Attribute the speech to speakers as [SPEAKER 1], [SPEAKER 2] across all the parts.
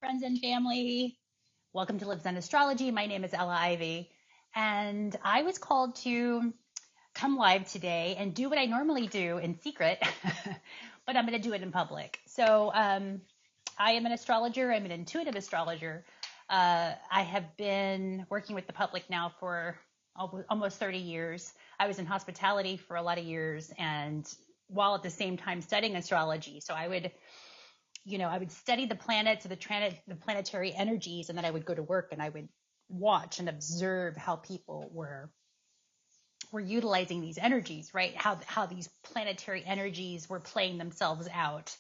[SPEAKER 1] Friends and family. Welcome to livzenastrology. My name is Ella Ivy, and I was called to come live today and do what I normally do in secret, but I'm going to do it in public. So I am an astrologer. I'm an intuitive astrologer. I have been working with the public now for almost 30 years. I was in hospitality for a lot of years, and while at the same time studying astrology. So I would study the planets, the planetary energies, and then I would go to work and I would watch and observe how people were utilizing these energies, right? How these planetary energies were playing themselves out.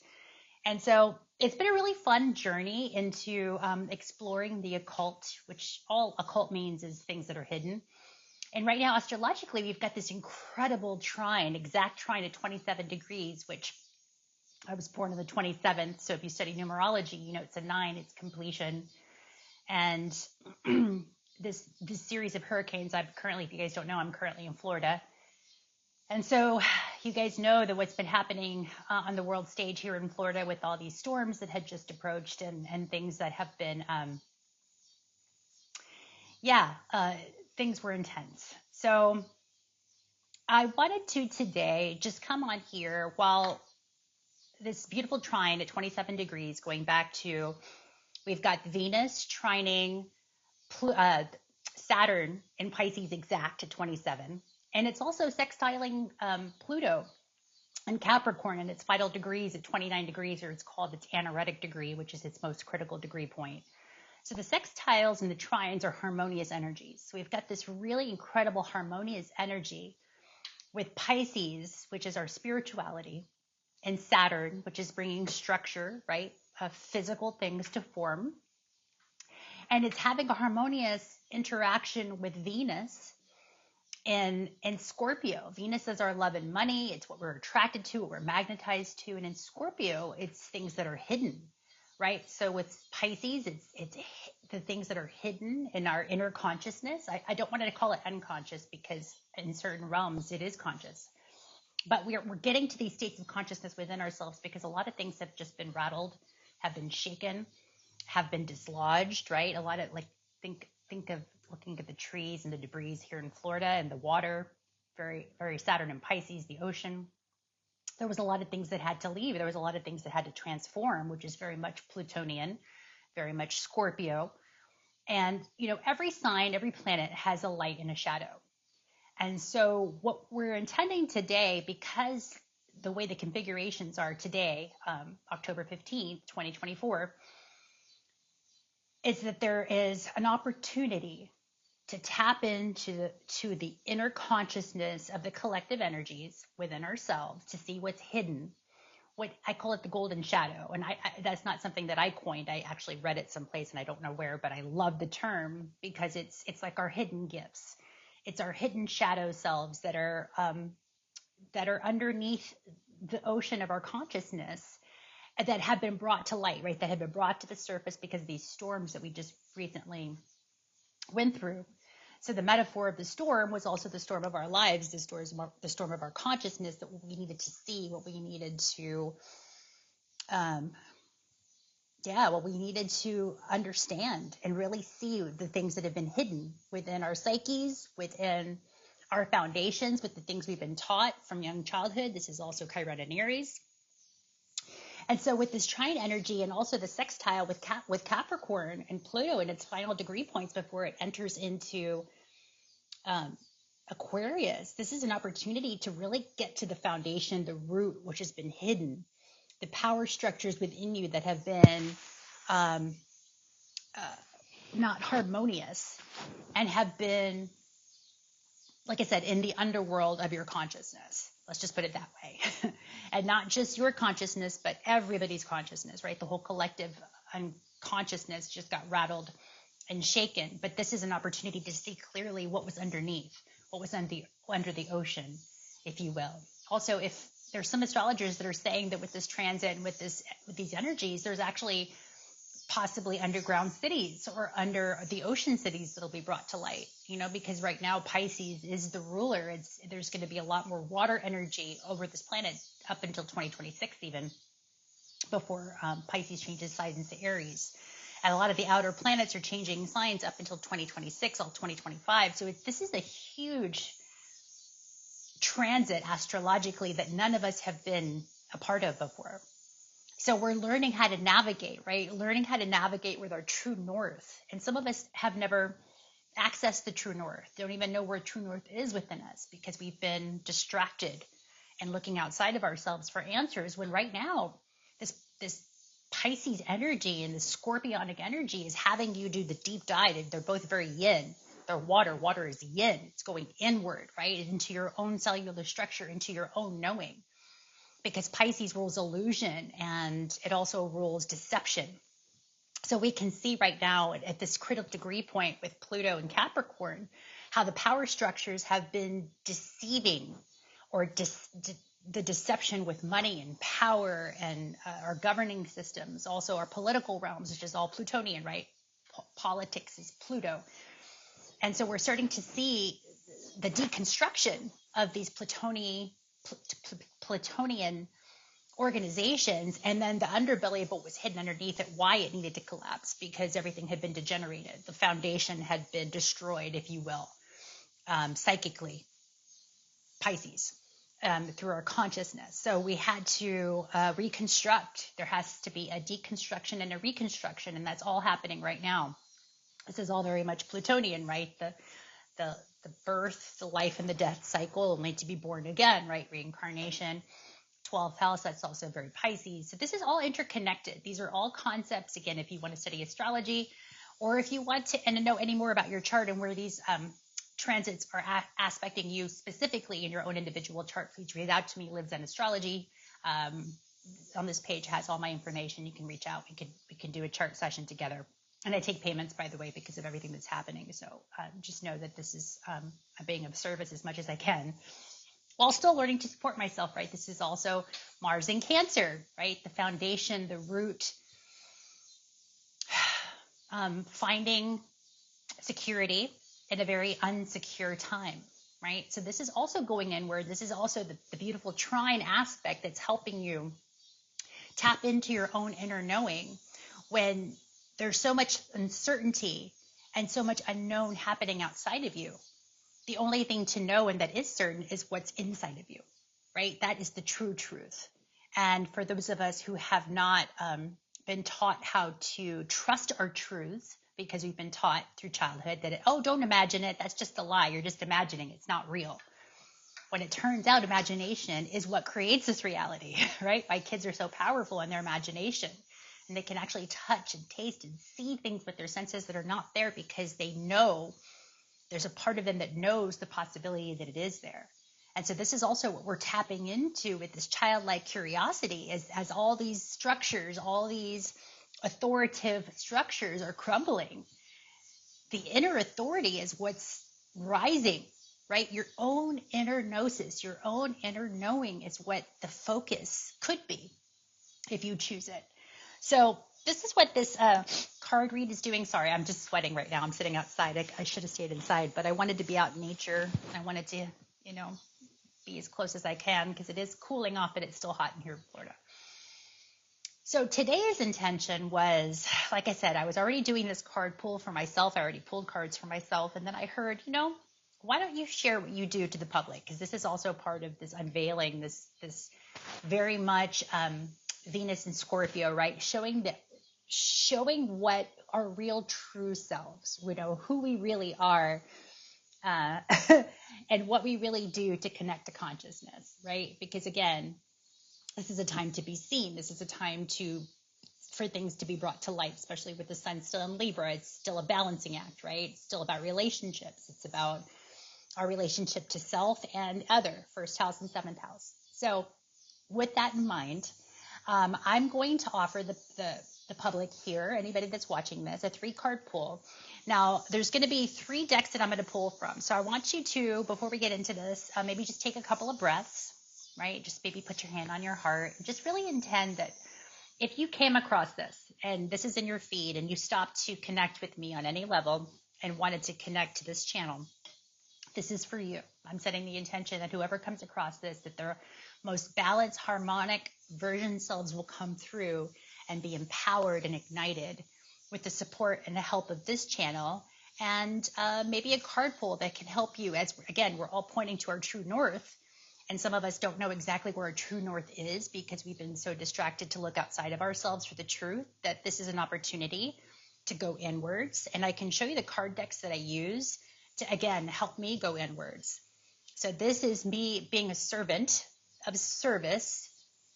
[SPEAKER 1] And so it's been a really fun journey into exploring the occult, which all occult means is things that are hidden. And right now, astrologically, we've got this incredible trine, exact trine at 27 degrees, which I was born on the 27th. So if you study numerology, it's a 9, it's completion. And this series of hurricanes, if you guys don't know, I'm currently in Florida. And so you guys know that what's been happening on the world stage here in Florida with all these storms that had just approached and things that have been, things were intense. So I wanted to today just come on here while this beautiful trine at 27 degrees, going back to, we've got Venus trining Saturn in Pisces exact at 27. And it's also sextiling Pluto and Capricorn in its final degrees at 29 degrees, or it's called its anaretic degree, which is its most critical degree point. So the sextiles and the trines are harmonious energies. So we've got this really incredible harmonious energy with Pisces, which is our spirituality, and Saturn, which is bringing structure, right, of physical things to form. And it's having a harmonious interaction with Venus in Scorpio. Venus is our love and money. It's what we're attracted to, what we're magnetized to. And in Scorpio, it's things that are hidden, right? So with Pisces, it's the things that are hidden in our inner consciousness. I don't want to call it unconscious because in certain realms, it is conscious. But we're getting to these states of consciousness within ourselves because a lot of things have just been rattled, have been shaken, have been dislodged, right? A lot of think of looking at the trees and the debris here in Florida and the water, very, very Saturn and Pisces, the ocean. There was a lot of things that had to leave. There was a lot of things that had to transform, which is very much Plutonian, very much Scorpio. And, every sign, every planet has a light and a shadow. And so what we're intending today, because the way the configurations are today, October 15th, 2024, is that there is an opportunity to tap into the inner consciousness of the collective energies within ourselves to see what's hidden. What I call it the golden shadow. And that's not something that I coined. I actually read it someplace and I don't know where, but I love the term because it's like our hidden gifts. It's our hidden shadow selves that are underneath the ocean of our consciousness that have been brought to light, right? That have been brought to the surface because of these storms that we just recently went through. So the metaphor of the storm was also the storm of our lives, the storm of our consciousness, that we needed to see, what we needed to what we needed to understand and really see the things that have been hidden within our psyches, within our foundations, with the things we've been taught from young childhood. This is also Chiron and Aries. And so with this trine energy and also the sextile with Capricorn and Pluto in its final degree points before it enters into Aquarius, this is an opportunity to really get to the foundation, the root, which has been hidden, the power structures within you that have been not harmonious and have been, like I said, in the underworld of your consciousness. Let's just put it that way. And not just your consciousness, but everybody's consciousness, right? The whole collective unconsciousness just got rattled and shaken. But this is an opportunity to see clearly what was underneath, what was under the ocean, if you will. Also, if there's some astrologers that are saying that with this transit and with these energies, there's actually possibly underground cities or under the ocean cities that'll be brought to light, because right now Pisces is the ruler. There's going to be a lot more water energy over this planet up until 2026 even, before Pisces changes signs into Aries. And a lot of the outer planets are changing signs up until 2026, all 2025. So this is a huge transit astrologically that none of us have been a part of before. So we're learning how to navigate, right? Learning how to navigate with our true north. And some of us have never accessed the true north, don't even know where true north is within us because we've been distracted and looking outside of ourselves for answers, when right now this Pisces energy and the Scorpionic energy is having you do the deep dive. They're both very yin. They're water. Water is yin. It's going inward, right? Into your own cellular structure, into your own knowing. Because Pisces rules illusion and it also rules deception. So we can see right now at this critical degree point with Pluto and Capricorn, how the power structures have been deceiving, or the deception with money and power and our governing systems, also our political realms, which is all Plutonian, right? Politics is Pluto. And so we're starting to see the deconstruction of these Plutonian organizations, and then the underbelly of what was hidden underneath it, why it needed to collapse, because everything had been degenerated. The foundation had been destroyed, if you will, psychically, Pisces, through our consciousness. So we had to reconstruct. There has to be a deconstruction and a reconstruction, and that's all happening right now. This is all very much Plutonian, right? The birth, the life, and the death cycle, only to be born again, right? Reincarnation. 12th house, that's also very Pisces. So this is all interconnected. These are all concepts, again, if you want to study astrology, or if you want to know any more about your chart and where these transits are aspecting you specifically in your own individual chart, please reach out to me. Livzenastrology on this page has all my information. You can reach out. We can do a chart session together. And I take payments, by the way, because of everything that's happening. So just know that this is being of service as much as I can, while still learning to support myself, right? This is also Mars in Cancer, right? The foundation, the root, finding security in a very unsecure time, right? So this is also going inward. This is also the beautiful trine aspect that's helping you tap into your own inner knowing when there's so much uncertainty and so much unknown happening outside of you. The only thing to know and that is certain is what's inside of you, right? That is the true truth. And for those of us who have not been taught how to trust our truths, because we've been taught through childhood that, don't imagine it. That's just a lie. You're just imagining. It's not real. When it turns out imagination is what creates this reality, right? Why kids are so powerful in their imagination. And they can actually touch and taste and see things with their senses that are not there because they know there's a part of them that knows the possibility that it is there. And so this is also what we're tapping into with this childlike curiosity as all these structures, all these authoritative structures are crumbling. The inner authority is what's rising, right? Your own inner gnosis, your own inner knowing is what the focus could be if you choose it. So this is what this card read is doing. Sorry, I'm just sweating right now. I'm sitting outside. I should have stayed inside, but I wanted to be out in nature. I wanted to, be as close as I can because it is cooling off, but it's still hot in here in Florida. So today's intention was, like I said, I was already doing this card pull for myself. I already pulled cards for myself. And then I heard, why don't you share what you do to the public? Because this is also part of this unveiling, this very much Venus and Scorpio, right? Showing what our real true selves, who we really are, and what we really do to connect to consciousness, right? Because again, this is a time to be seen. This is a time for things to be brought to light, especially with the sun still in Libra. It's still a balancing act, right? It's still about relationships. It's about our relationship to self and other, first house and seventh house. So with that in mind, I'm going to offer the public here, anybody that's watching this, a 3-card pull. Now, there's going to be 3 decks that I'm going to pull from. So I want you to, before we get into this, maybe just take a couple of breaths, right? Just maybe put your hand on your heart and just really intend that if you came across this and this is in your feed and you stopped to connect with me on any level and wanted to connect to this channel, this is for you. I'm setting the intention that whoever comes across this, that their most balanced, harmonic version selves will come through and be empowered and ignited with the support and the help of this channel, and maybe a card pull that can help you, as again, we're all pointing to our true north. And some of us don't know exactly where our true north is because we've been so distracted to look outside of ourselves for the truth, that this is an opportunity to go inwards. And I can show you the card decks that I use to, again, help me go inwards. So this is me being a servant of service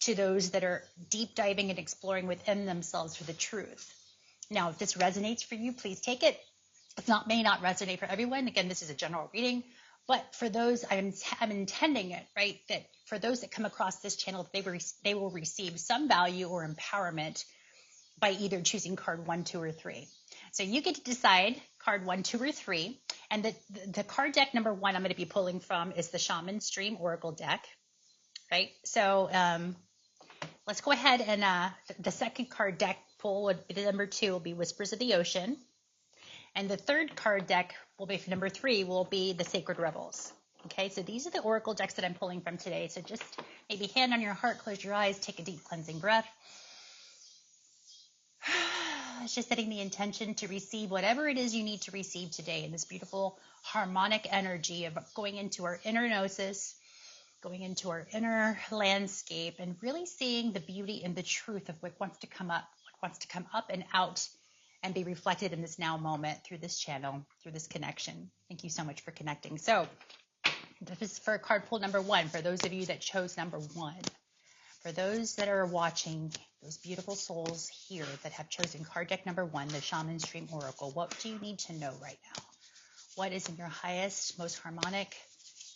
[SPEAKER 1] to those that are deep diving and exploring within themselves for the truth. Now, if this resonates for you, please take it. It may not resonate for everyone. Again, this is a general reading. But for those, I'm intending it, right? That for those that come across this channel, they will receive some value or empowerment by either choosing card 1, 2, or 3. So you get to decide card 1, 2, or 3. And the card deck number 1 I'm going to be pulling from is the Shaman Stream Oracle deck, right? So let's go ahead and the second card deck pull would be the number 2 will be Whispers of the Ocean. And the third card deck will be for number 3 will be the Sacred Rebels. Okay, so these are the oracle decks that I'm pulling from today. So just maybe hand on your heart, close your eyes, take a deep cleansing breath. It's just setting the intention to receive whatever it is you need to receive today in this beautiful harmonic energy of going into our inner gnosis, going into our inner landscape, and really seeing the beauty and the truth of what wants to come up, and out and be reflected in this now moment through this channel, through this connection. Thank you so much for connecting. So this is for card pull number 1, for those of you that chose number 1. For those that are watching, those beautiful souls here that have chosen card deck number 1, the Shaman Stream Oracle, what do you need to know right now? What is in your highest, most harmonic,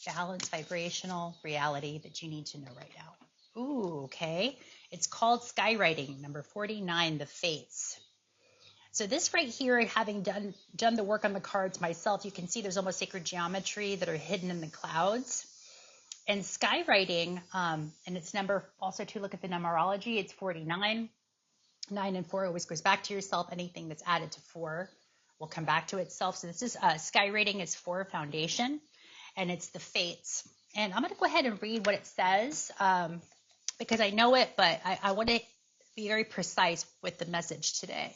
[SPEAKER 1] balanced, vibrational reality that you need to know right now? Ooh, okay. It's called Skywriting, number 49, the Fates. So this right here, having done the work on the cards myself, you can see there's almost sacred geometry that are hidden in the clouds. And skywriting, and it's number, also to look at the numerology, it's 49. 9 and 4 always goes back to yourself. Anything that's added to 4 will come back to itself. So this is skywriting is 4 foundation, and it's the fates. And I'm going to go ahead and read what it says because I know it, but I want to be very precise with the message today.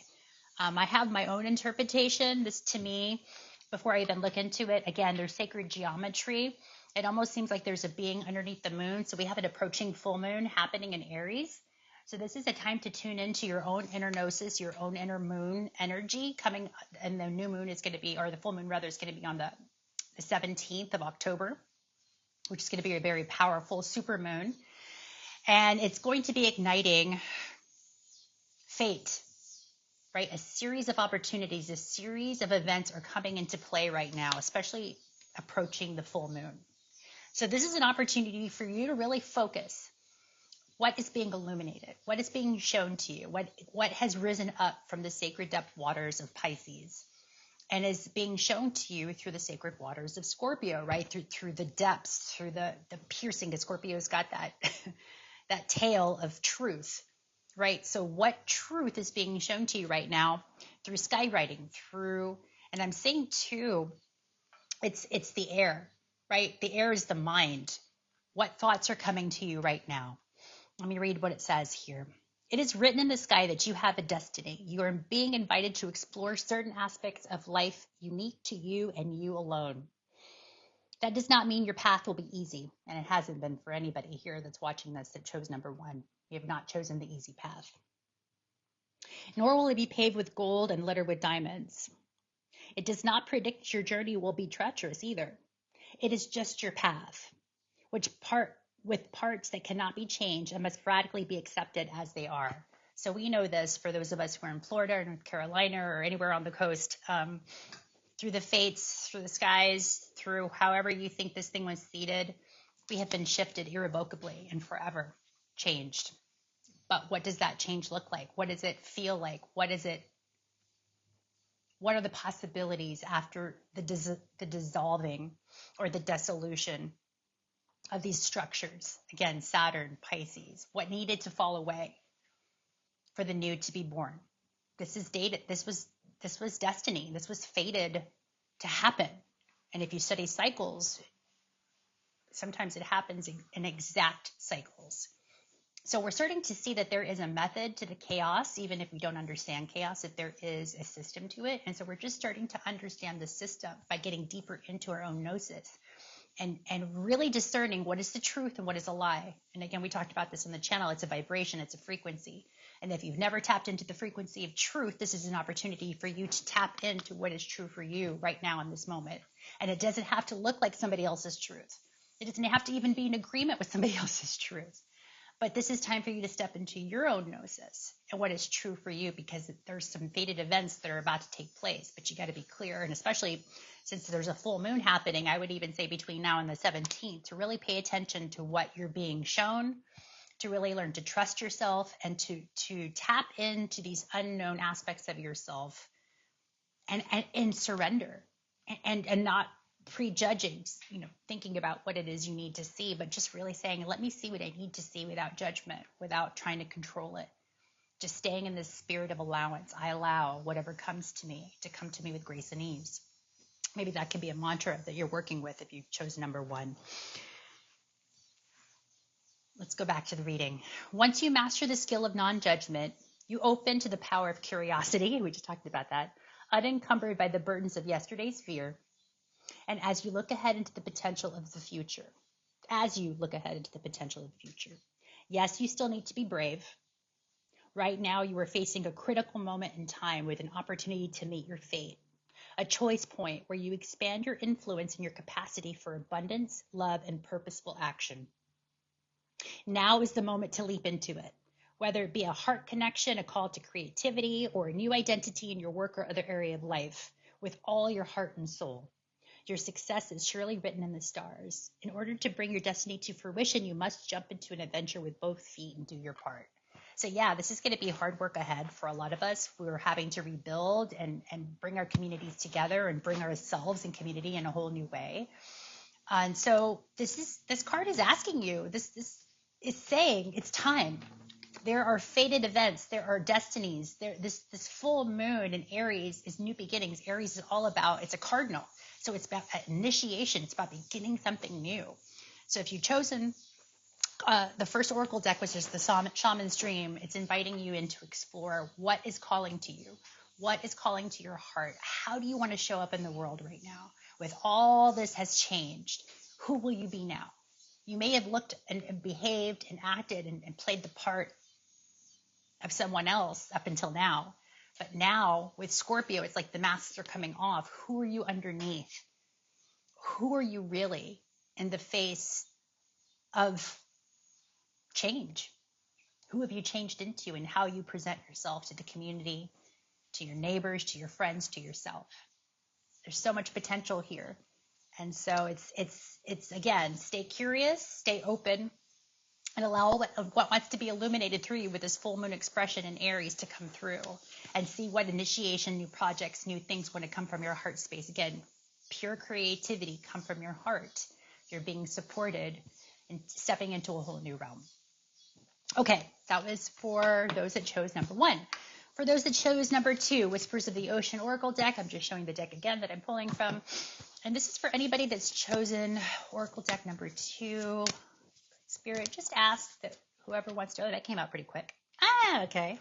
[SPEAKER 1] I have my own interpretation. This, to me, before I even look into it, again, there's sacred geometry. It almost seems like there's a being underneath the moon. So we have an approaching full moon happening in Aries. So this is a time to tune into your own inner gnosis, your own inner moon energy coming. And the new moon is going to be, or the full moon rather, is going to be on the 17th of October, which is going to be a very powerful super moon. And it's going to be igniting fate. Right? A series of opportunities, a series of events are coming into play right now, especially approaching the full moon. So this is an opportunity for you to really focus. What is being illuminated? What is being shown to you? What has risen up from the sacred depth waters of Pisces and is being shown to you through the sacred waters of Scorpio, right? Through the depths, through the piercing, because Scorpio's got that, that tail of truth. Right. So what truth is being shown to you right now through skywriting, and I'm saying too, it's the air, right? The air is the mind. What thoughts are coming to you right now? Let me read what it says here. It is written in the sky that you have a destiny. You are being invited to explore certain aspects of life unique to you and you alone. That does not mean your path will be easy, and it hasn't been for anybody here that's watching this that chose number 1. You have not chosen the easy path. Nor will it be paved with gold and littered with diamonds. It does not predict your journey will be treacherous either. It is just your path, with parts that cannot be changed and must radically be accepted as they are. So we know this for those of us who are in Florida or North Carolina or anywhere on the coast, through the fates, through the skies, through however you think this thing was seeded, we have been shifted irrevocably and forever changed. But what does that change look like? What does it feel like? What are the possibilities after the dissolving or the dissolution of these structures? Again, Saturn, Pisces, what needed to fall away for the new to be born? This is dated. This was destiny. This was fated to happen. And if you study cycles, sometimes it happens in exact cycles. So we're starting to see that there is a method to the chaos, even if we don't understand chaos, that there is a system to it. And so we're just starting to understand the system by getting deeper into our own gnosis and really discerning what is the truth and what is a lie. And again, we talked about this on the channel. It's a vibration, it's a frequency. And if you've never tapped into the frequency of truth, this is an opportunity for you to tap into what is true for you right now in this moment. And it doesn't have to look like somebody else's truth. It doesn't have to even be in agreement with somebody else's truth. But this is time for you to step into your own gnosis and what is true for you, because there's some fated events that are about to take place, but you got to be clear. And especially since there's a full moon happening, I would even say between now and the 17th, to really pay attention to what you're being shown, to really learn to trust yourself and to tap into these unknown aspects of yourself and surrender and not prejudging, thinking about what it is you need to see, but just really saying, let me see what I need to see without judgment, without trying to control it. Just staying in this spirit of allowance. I allow whatever comes to me to come to me with grace and ease. Maybe that could be a mantra that you're working with if you chose number 1. Let's go back to the reading. Once you master the skill of non-judgment, you open to the power of curiosity. We just talked about that. Unencumbered by the burdens of yesterday's fear. And as you look ahead into the potential of the future, yes, you still need to be brave. Right now, you are facing a critical moment in time with an opportunity to meet your fate, a choice point where you expand your influence and your capacity for abundance, love, and purposeful action. Now is the moment to leap into it, whether it be a heart connection, a call to creativity, or a new identity in your work or other area of life, with all your heart and soul. Your success is surely written in the stars. In order to bring your destiny to fruition, you must jump into an adventure with both feet and do your part. So yeah, this is going to be hard work ahead for a lot of us. We're having to rebuild and bring our communities together and bring ourselves in community in a whole new way. And so this card is asking you, this is saying it's time. There are fated events. There are destinies. This full moon in Aries is new beginnings. Aries is all about, it's a cardinal. So it's about initiation. It's about beginning something new. So if you've chosen the first oracle deck, which is the Shaman's Dream, it's inviting you in to explore what is calling to you. What is calling to your heart? How do you want to show up in the world right now? With all this has changed, who will you be now? You may have looked and behaved and acted and played the part of someone else up until now. But now with Scorpio, it's like the masks are coming off. Who are you underneath? Who are you really in the face of change? Who have you changed into, and how you present yourself to the community, to your neighbors, to your friends, to yourself? There's so much potential here. And so it's again, stay curious, stay open, and allow what wants to be illuminated through you with this full moon expression in Aries to come through, and see what initiation, new projects, new things want to come from your heart space. Again, pure creativity come from your heart. You're being supported and stepping into a whole new realm. Okay, that was for those that chose number 1. For those that chose number 2, Whispers of the Ocean Oracle deck, I'm just showing the deck again that I'm pulling from. And this is for anybody that's chosen Oracle deck number 2. Spirit, just ask that whoever wants to. Oh, that came out pretty quick. Okay.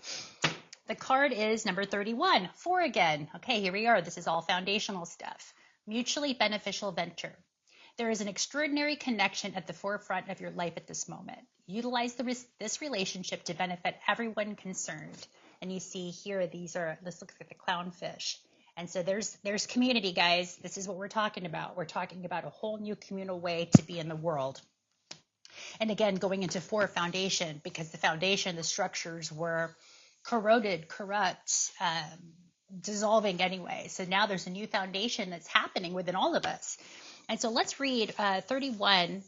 [SPEAKER 1] The card is number 31, 4 again. Okay, here we are. This is all foundational stuff. Mutually beneficial venture. There is an extraordinary connection at the forefront of your life at this moment. Utilize this relationship to benefit everyone concerned. And you see here, this looks like the clownfish. And so there's community, guys. This is what we're talking about. We're talking about a whole new communal way to be in the world. And again, going into 4 foundation, because the foundation, the structures were corroded, corrupt, dissolving anyway. So now there's a new foundation that's happening within all of us. And so let's read 31.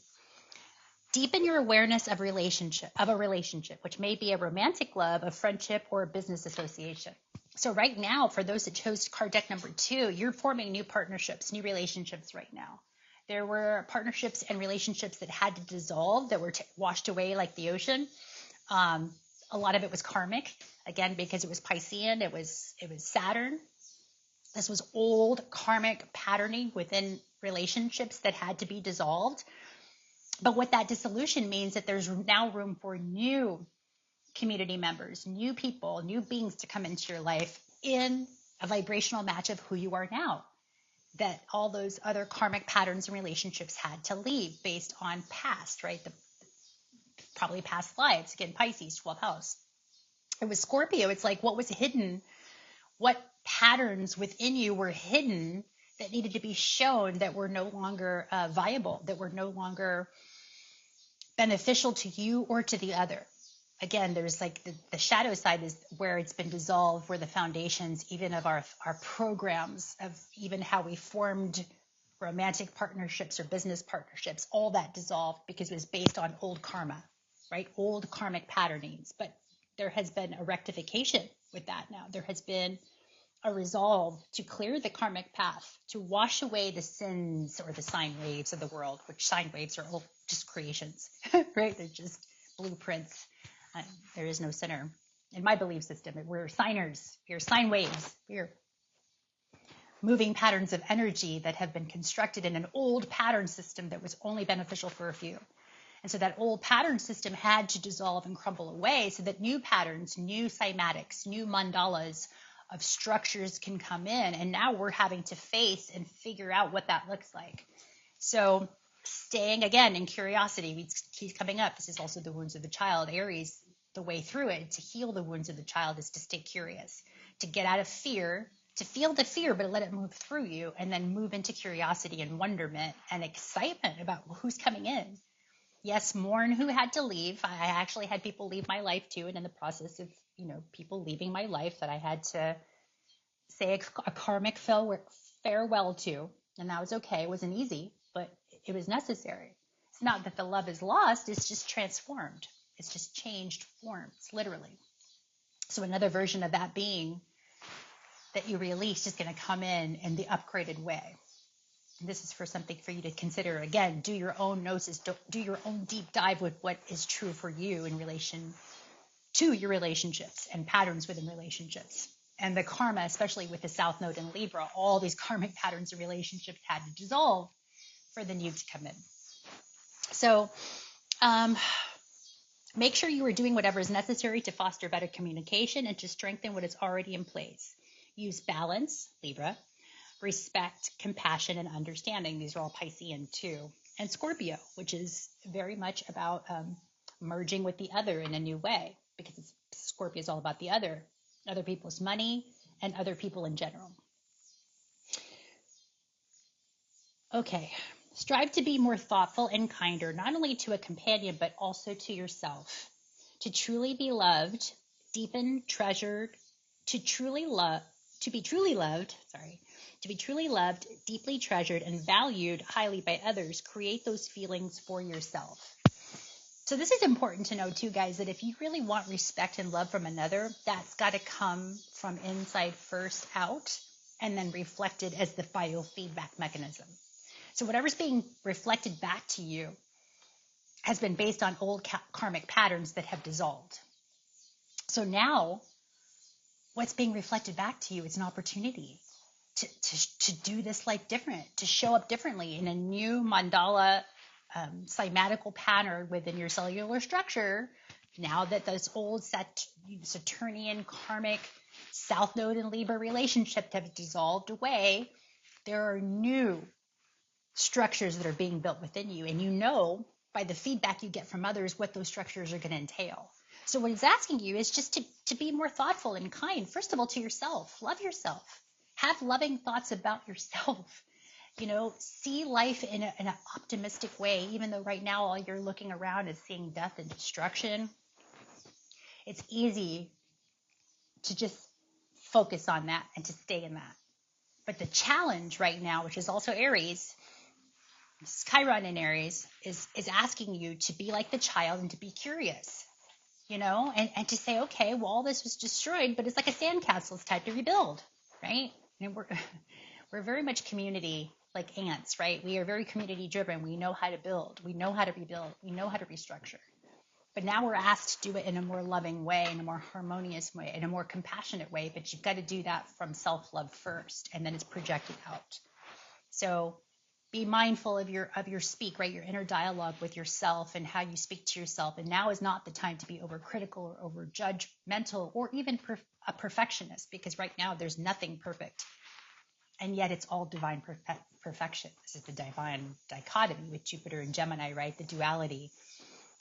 [SPEAKER 1] Deepen your awareness of a relationship, which may be a romantic love, a friendship, or a business association. So right now, for those that chose card deck number 2, you're forming new partnerships, new relationships right now. There were partnerships and relationships that had to dissolve, that were washed away like the ocean. A lot of it was karmic, again, because it was Piscean, it was Saturn. This was old karmic patterning within relationships that had to be dissolved. But what that dissolution means that there's now room for new community members, new people, new beings to come into your life in a vibrational match of who you are now. That all those other karmic patterns and relationships had to leave based on past, right? Probably past lives. Again, Pisces, 12th house. It was Scorpio. It's like what was hidden, what patterns within you were hidden that needed to be shown that were no longer viable, that were no longer beneficial to you or to the other. Again, there's like the shadow side is where it's been dissolved, where the foundations even of our programs, of even how we formed romantic partnerships or business partnerships, all that dissolved because it was based on old karma, right? Old karmic patternings. But there has been a rectification with that now. There has been a resolve to clear the karmic path, to wash away the sins or the sine waves of the world, which sine waves are all just creations, right? They're just blueprints. There is no sinner. In my belief system, we're signers. We're sine waves. We're moving patterns of energy that have been constructed in an old pattern system that was only beneficial for a few. And so that old pattern system had to dissolve and crumble away so that new patterns, new cymatics, new mandalas of structures can come in. And now we're having to face and figure out what that looks like. So staying again in curiosity keeps coming up. This is also the wounds of the child. Aries, the way through it, to heal the wounds of the child is to stay curious, to get out of fear, to feel the fear, but let it move through you, and then move into curiosity and wonderment and excitement about who's coming in. Yes, mourn who had to leave. I actually had people leave my life too, and in the process of, people leaving my life that I had to say a karmic farewell to, and that was okay. It wasn't easy, but it was necessary. It's not that the love is lost, it's just transformed. It's just changed forms, literally. So another version of that being that you release is going to come in the upgraded way. And this is for something for you to consider. Again, do your own gnosis, do your own deep dive with what is true for you in relation to your relationships and patterns within relationships. And the karma, especially with the South Node in Libra, all these karmic patterns and relationships had to dissolve for the new to come in. So make sure you are doing whatever is necessary to foster better communication and to strengthen what is already in place. Use balance, Libra, respect, compassion, and understanding. These are all Piscean too. And Scorpio, which is very much about merging with the other in a new way, because Scorpio is all about the other people's money and other people in general. Okay. Strive to be more thoughtful and kinder, not only to a companion, but also to yourself. To truly be loved, deepen, treasured, to be truly loved, deeply treasured, and valued highly by others. Create those feelings for yourself. So this is important to know too, guys, that if you really want respect and love from another, that's got to come from inside first out and then reflected as the biofeedback mechanism. So whatever's being reflected back to you has been based on old karmic patterns that have dissolved. So now what's being reflected back to you is an opportunity to do this life different, to show up differently in a new mandala cymatical pattern within your cellular structure. Now that those old Saturnian karmic South Node and Libra relationships have dissolved away, there are new structures that are being built within you. And you know by the feedback you get from others what those structures are going to entail. So what he's asking you is just to be more thoughtful and kind, first of all, to yourself. Love yourself. Have loving thoughts about yourself. See life in an optimistic way, even though right now all you're looking around is seeing death and destruction. It's easy to just focus on that and to stay in that. But the challenge right now, which is also Aries, Chiron in Aries, is asking you to be like the child and to be curious, and to say, okay, well, all this was destroyed, but it's like a sandcastle. It's time to rebuild, right? And we're very much community, like ants, right? We are very community driven. We know how to build. We know how to rebuild. We know how to restructure. But now we're asked to do it in a more loving way, in a more harmonious way, in a more compassionate way. But you've got to do that from self-love first, and then it's projected out. So be mindful of your speak, right? Your inner dialogue with yourself and how you speak to yourself. And now is not the time to be overcritical or over judgmental or even a perfectionist, because right now there's nothing perfect. And yet it's all divine perfection. This is the divine dichotomy with Jupiter and Gemini, right? The duality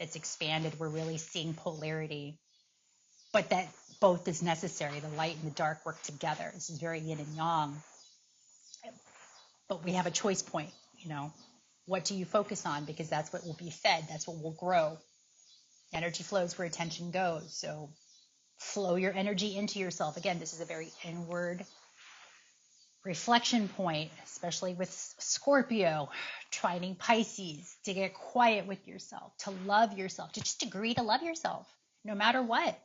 [SPEAKER 1] that's expanded. We're really seeing polarity, but that both is necessary. The light and the dark work together. This is very yin and yang. But we have a choice point, what do you focus on? Because that's what will be fed. That's what will grow. Energy flows where attention goes. So flow your energy into yourself. Again, this is a very inward reflection point, especially with Scorpio, trining Pisces, to get quiet with yourself, to love yourself, to just agree to love yourself no matter what.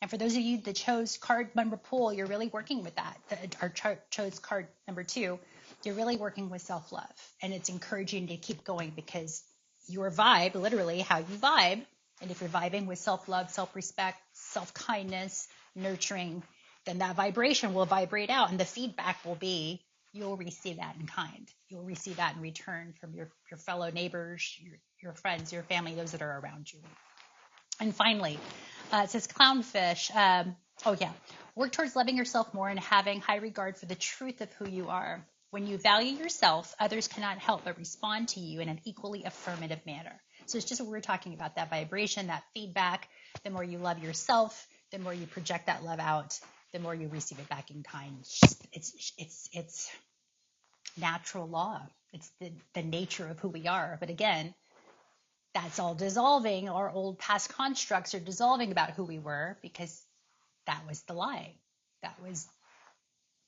[SPEAKER 1] And for those of you that chose card number pool, you're really working with that. Or chose card number 2, you're really working with self-love. And it's encouraging to keep going, because your vibe, literally how you vibe, and if you're vibing with self-love, self-respect, self-kindness, nurturing, then that vibration will vibrate out, and the feedback will be, you'll receive that in kind. You'll receive that in return from your fellow neighbors, your friends, your family, those that are around you. And finally, it says clownfish. Work towards loving yourself more and having high regard for the truth of who you are. When you value yourself, others cannot help but respond to you in an equally affirmative manner. So it's just what we're talking about, that vibration, that feedback. The more you love yourself, the more you project that love out, the more you receive it back in kind. It's natural law. It's the nature of who we are. But again, that's all dissolving. Our old past constructs are dissolving about who we were, because that was the lie. That was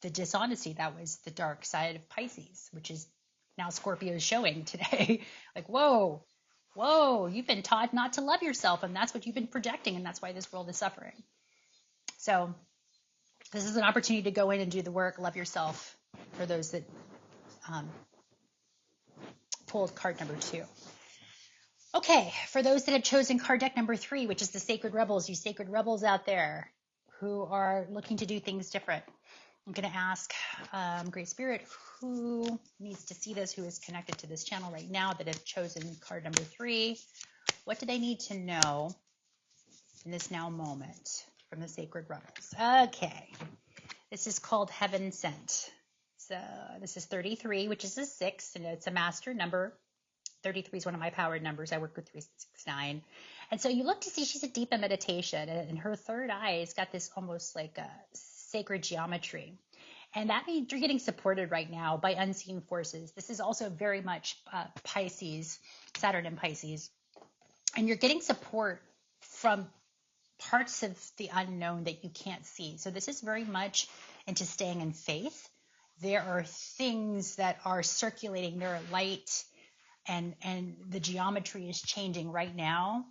[SPEAKER 1] the dishonesty. That was the dark side of Pisces, which is now Scorpio is showing today. Like, whoa, you've been taught not to love yourself, and that's what you've been projecting, and that's why this world is suffering. So this is an opportunity to go in and do the work, love yourself, for those that pulled card number 2. Okay, for those that have chosen card deck number 3, which is the Sacred Rebels, you sacred rebels out there who are looking to do things different. I'm going to ask Great Spirit, who needs to see this, who is connected to this channel right now, that have chosen card number 3. What do they need to know in this now moment from the Sacred Rebels? Okay, this is called Heaven Sent. So this is 33, which is a 6, and it's a master number. 33 is one of my powered numbers. I work with 369. And so you look to see she's deep in meditation, and her third eye has got this almost like a sacred geometry. And that means you're getting supported right now by unseen forces. This is also very much Pisces, Saturn and Pisces. And you're getting support from parts of the unknown that you can't see. So this is very much into staying in faith. There are things that are circulating. There are light, and the geometry is changing right now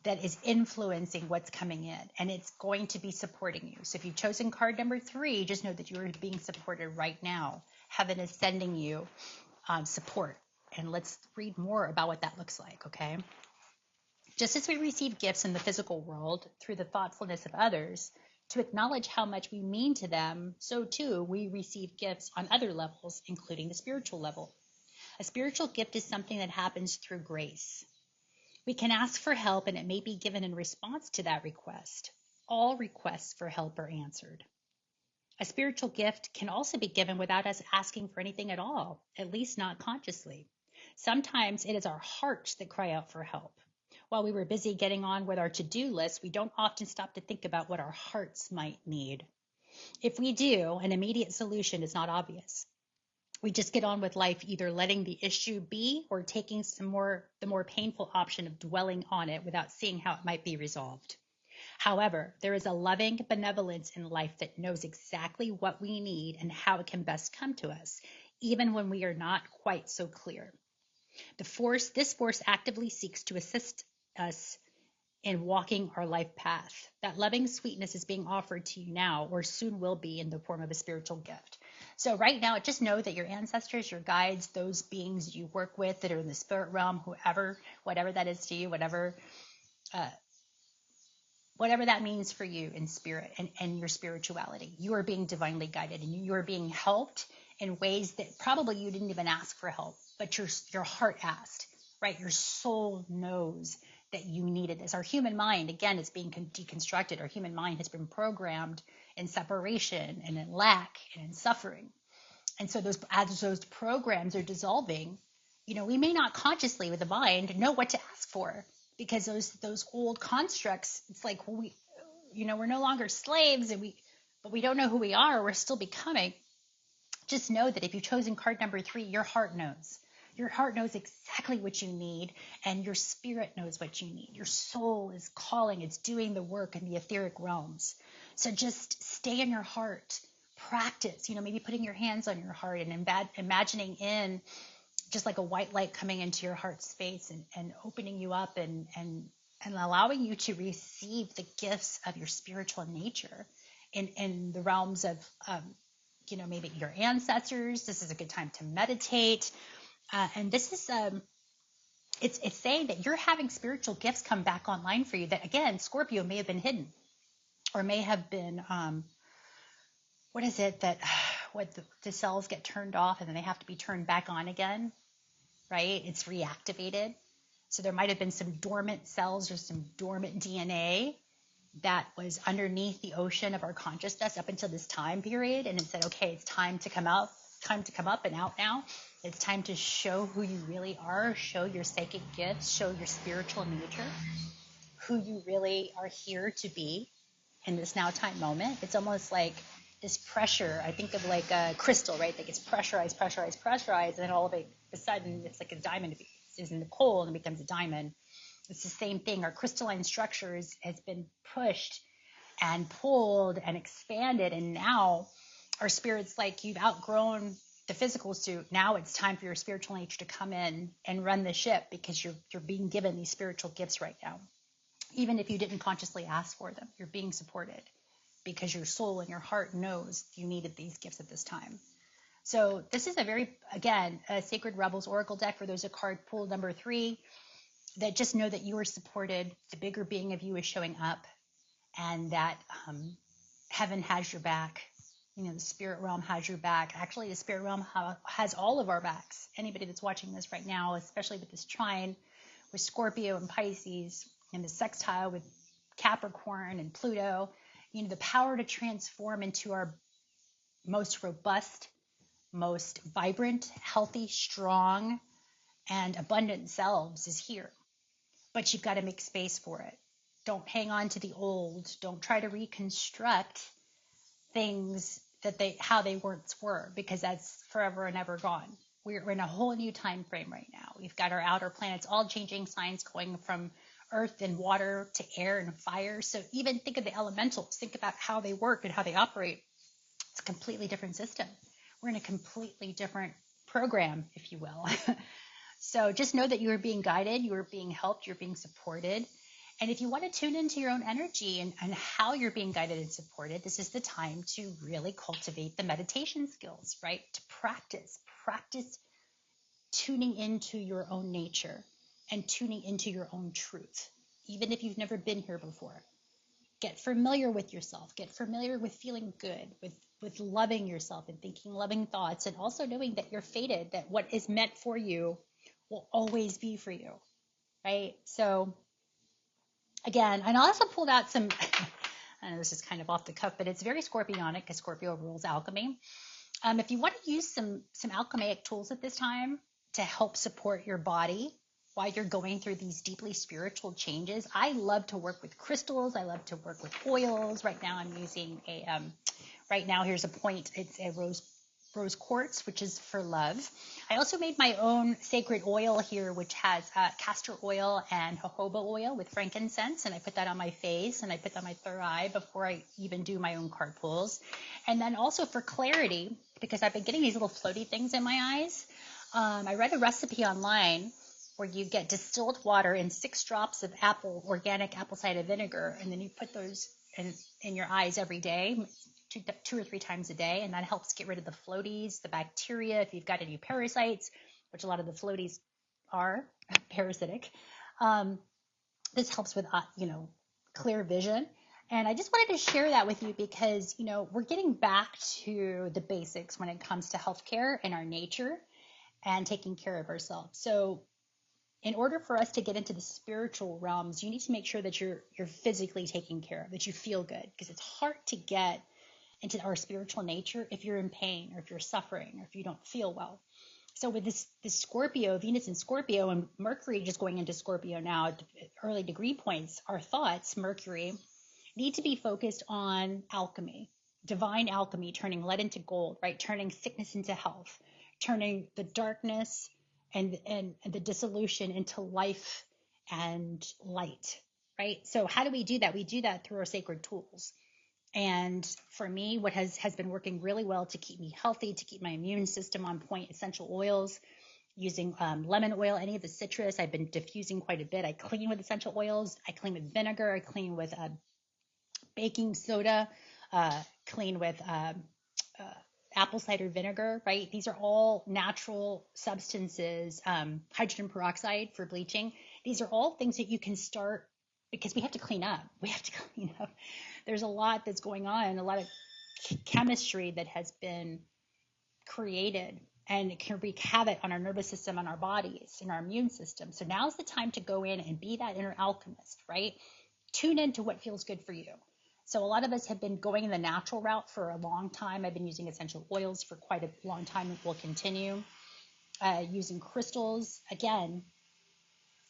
[SPEAKER 1] that is influencing what's coming in, and it's going to be supporting you. So if you've chosen card number 3, just know that you are being supported right now. Heaven is sending you support. And let's read more about what that looks like, okay? Just as we receive gifts in the physical world through the thoughtfulness of others to acknowledge how much we mean to them, so too we receive gifts on other levels, including the spiritual level. A spiritual gift is something that happens through grace. We can ask for help, and it may be given in response to that request. All requests for help are answered. A spiritual gift can also be given without us asking for anything at all, at least not consciously. Sometimes it is our hearts that cry out for help. While we were busy getting on with our to-do list, we don't often stop to think about what our hearts might need. If we do, an immediate solution is not obvious. We just get on with life, either letting the issue be or taking the more painful option of dwelling on it without seeing how it might be resolved. However, there is a loving benevolence in life that knows exactly what we need and how it can best come to us, even when we are not quite so clear. This force actively seeks to assist us in walking our life path. That loving sweetness is being offered to you now, or soon will be, in the form of a spiritual gift. So right now, just know that your ancestors, your guides, those beings you work with that are in the spirit realm, whoever, whatever that is to you, whatever whatever that means for you in spirit and your spirituality. You are being divinely guided and you are being helped in ways that probably you didn't even ask for help, but your heart asked, right? Your soul knows that you needed this. Our human mind, again, is being deconstructed. Our human mind has been programmed in separation and in lack and in suffering. And so as those programs are dissolving, we may not consciously with the mind know what to ask for, because those old constructs, it's like we're no longer slaves, but we don't know who we are. We're still becoming. Just know that if you've chosen card number 3, your heart knows. Your heart knows exactly what you need, and your spirit knows what you need. Your soul is calling. It's doing the work in the etheric realms. So just stay in your heart. Practice, maybe putting your hands on your heart and imagining in just like a white light coming into your heart space and opening you up and allowing you to receive the gifts of your spiritual nature in the realms of, maybe your ancestors. This is a good time to meditate. And this is, it's saying that you're having spiritual gifts come back online for you that, again, Scorpio, may have been hidden or may have been, what is it that what the cells get turned off and then they have to be turned back on again, right? It's reactivated. So there might have been some dormant cells or some dormant DNA that was underneath the ocean of our consciousness up until this time period. And it said, okay, it's time to come up and out now. It's time to show who you really are, show your psychic gifts, show your spiritual nature, who you really are here to be in this now time moment. It's almost like this pressure. I think of like a crystal, right? That gets pressurized, and then all of a sudden it's like a diamond is in the coal and it becomes a diamond. It's the same thing. Our crystalline structure has been pushed and pulled and expanded, and now our spirit's like, you've outgrown the physical suit. Now it's time for your spiritual nature to come in and run the ship, because you're being given these spiritual gifts right now. Even if you didn't consciously ask for them, you're being supported because your soul and your heart knows you needed these gifts at this time. So this is a Sacred Rebels Oracle deck for those of card pool number 3, that just know that you are supported. The bigger being of you is showing up, and that heaven has your back. The spirit realm has your back. Actually, the spirit realm has all of our backs. Anybody that's watching this right now, especially with this trine with Scorpio and Pisces, and the sextile with Capricorn and Pluto, the power to transform into our most robust, most vibrant, healthy, strong, and abundant selves is here. But you've got to make space for it. Don't hang on to the old. Don't try to reconstruct things how they once were, because that's forever and ever gone. We're in a whole new time frame right now. We've got our outer planets all changing signs, going from earth and water to air and fire. So even think of the elementals. Think about how they work and how they operate. It's a completely different system. We're in a completely different program, if you will. So just know that you are being guided, you are being helped, you're being supported. And if you want to tune into your own energy and how you're being guided and supported, this is the time to really cultivate the meditation skills, right? To practice tuning into your own nature and tuning into your own truth, even if you've never been here before. Get familiar with yourself, get familiar with feeling good, with loving yourself and thinking loving thoughts, and also knowing that you're fated, that what is meant for you will always be for you, right? So again, and I also pulled out some, I know this is kind of off the cuff, but it's very Scorpionic because Scorpio rules alchemy. If you want to use some alchemaic tools at this time to help support your body while you're going through these deeply spiritual changes, I love to work with crystals. I love to work with oils. Right now I'm using here's a point. It's a rose quartz, which is for love. I also made my own sacred oil here, which has castor oil and jojoba oil with frankincense, and I put that on my face and I put that on my third eye before I even do my own card pulls. And then also for clarity, because I've been getting these little floaty things in my eyes, I read a recipe online where you get distilled water and 6 drops of organic apple cider vinegar, and then you put those in your eyes every day, two or three times a day, and that helps get rid of the floaties, the bacteria, if you've got any parasites, which a lot of the floaties are parasitic. This helps with, clear vision. And I just wanted to share that with you because, we're getting back to the basics when it comes to healthcare and our nature and taking care of ourselves. So in order for us to get into the spiritual realms, you need to make sure that you're physically taken care of, that you feel good, because it's hard to get into our spiritual nature if you're in pain or if you're suffering or if you don't feel well. So with this Scorpio, Venus in Scorpio and Mercury just going into Scorpio now at early degree points, our thoughts, Mercury, need to be focused on alchemy, divine alchemy, turning lead into gold, right? Turning sickness into health, turning the darkness and the dissolution into life and light, right? So how do we do that? We do that through our sacred tools. And for me, what has been working really well to keep me healthy, to keep my immune system on point, essential oils, using lemon oil, any of the citrus. I've been diffusing quite a bit. I clean with essential oils. I clean with vinegar. I clean with baking soda, clean with apple cider vinegar, right? These are all natural substances, hydrogen peroxide for bleaching. These are all things that you can start because we have to clean up. We have to clean up. There's a lot that's going on, a lot of chemistry that has been created, and it can wreak havoc on our nervous system, on our bodies, and our immune system. So now's the time to go in and be that inner alchemist, right? Tune into what feels good for you. So a lot of us have been going the natural route for a long time. I've been using essential oils for quite a long time and will continue. Using crystals. Again,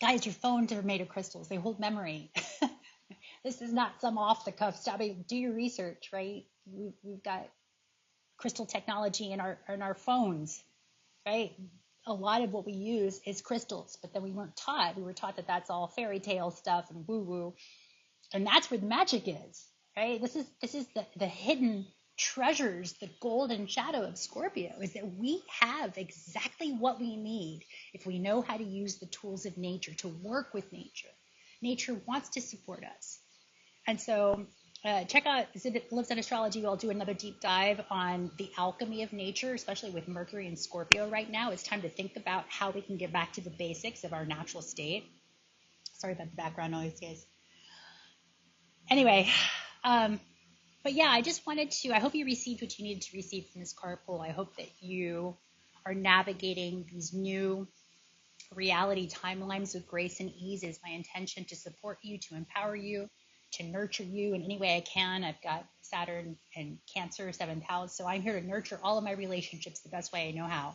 [SPEAKER 1] guys, your phones are made of crystals. They hold memory. This is not some off-the-cuff stuff. I mean, do your research, right? We've got crystal technology in our phones, right? A lot of what we use is crystals, but then we weren't taught. We were taught that that's all fairy tale stuff and woo-woo. And that's where the magic is. Right? This is the hidden treasures, the golden shadow of Scorpio, is that we have exactly what we need if we know how to use the tools of nature, to work with nature. Nature wants to support us. And so check out livzenastrology. I'll do another deep dive on the alchemy of nature, especially with Mercury and Scorpio right now. It's time to think about how we can get back to the basics of our natural state. Sorry about the background noise, guys. Anyway, but yeah, I just wanted to, I hope you received what you needed to receive from this card pull. I hope that you are navigating these new reality timelines with grace and ease. It is my intention to support you, to empower you, to nurture you in any way I can. I've got Saturn and Cancer, 7th house. So I'm here to nurture all of my relationships the best way I know how,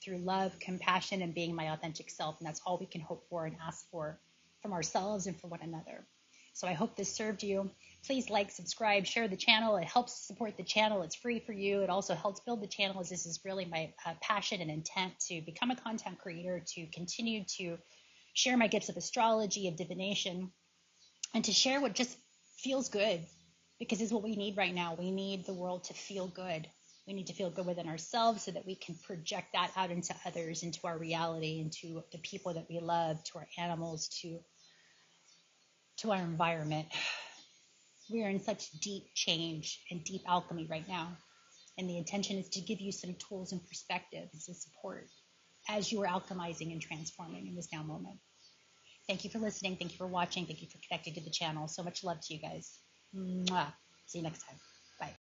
[SPEAKER 1] through love, compassion, and being my authentic self. And that's all we can hope for and ask for from ourselves and for one another. So I hope this served you. Please like, subscribe, share the channel. It helps support the channel. It's free for you. It also helps build the channel, as this is really my passion and intent to become a content creator, to continue to share my gifts of astrology, of divination, and to share what just feels good, because it's what we need right now. We need the world to feel good. We need to feel good within ourselves so that we can project that out into others, into our reality, into the people that we love, to our animals, to our environment. We are in such deep change and deep alchemy right now. And the intention is to give you some tools and perspectives to support as you are alchemizing and transforming in this now moment. Thank you for listening. Thank you for watching. Thank you for connecting to the channel. So much love to you guys. Mwah. See you next time.